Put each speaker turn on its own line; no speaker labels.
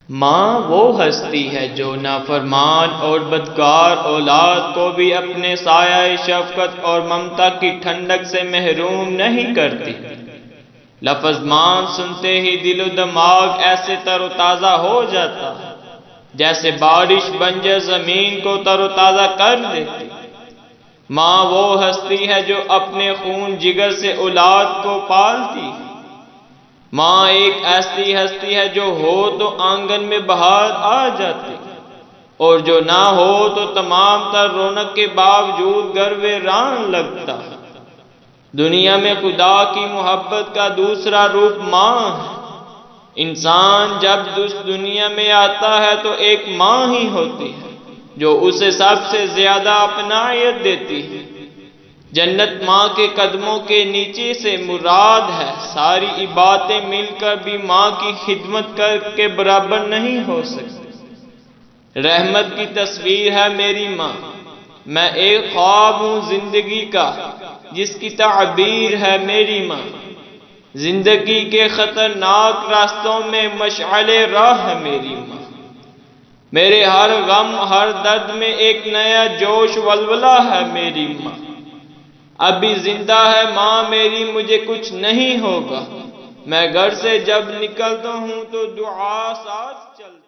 ماں وہ ہستی ہے جو نافرمان اور بدکار اولاد کو بھی اپنے سایہ شفقت اور ممتا کی ٹھنڈک سے محروم نہیں کرتی۔ لفظ ماں سنتے ہی دل و دماغ ایسے تر و تازہ ہو جاتا ہے جیسے بارش بنجر زمین کو تر و تازہ کر دیتی۔ ماں وہ ہستی ہے جو اپنے خون جگر سے اولاد کو پالتی ہے۔ ماں ایک ایسی ہستی ہے جو ہو تو آنگن میں بہار آ جاتی اور جو نہ ہو تو تمام تر رونق کے باوجود گھر ویران لگتا ہے۔ دنیا میں خدا کی محبت کا دوسرا روپ ماں ہے۔ انسان جب اس دنیا میں آتا ہے تو ایک ماں ہی ہوتی ہے جو اسے سب سے زیادہ اپنائیت دیتی ہے۔ جنت ماں کے قدموں کے نیچے سے مراد ہے۔ ساری عبادتیں مل کر بھی ماں کی خدمت کر کے برابر نہیں ہو سکتی۔ رحمت کی تصویر ہے میری ماں۔ میں ایک خواب ہوں زندگی کا جس کی تعبیر ہے میری ماں۔ زندگی کے خطرناک راستوں میں مشعل راہ ہے میری ماں۔ میرے ہر غم ہر درد میں ایک نیا جوش ولولہ ہے میری ماں۔ ابھی زندہ ہے ماں میری، مجھے کچھ نہیں ہوگا۔ میں گھر سے جب نکلتا ہوں تو دعا ساتھ چلتا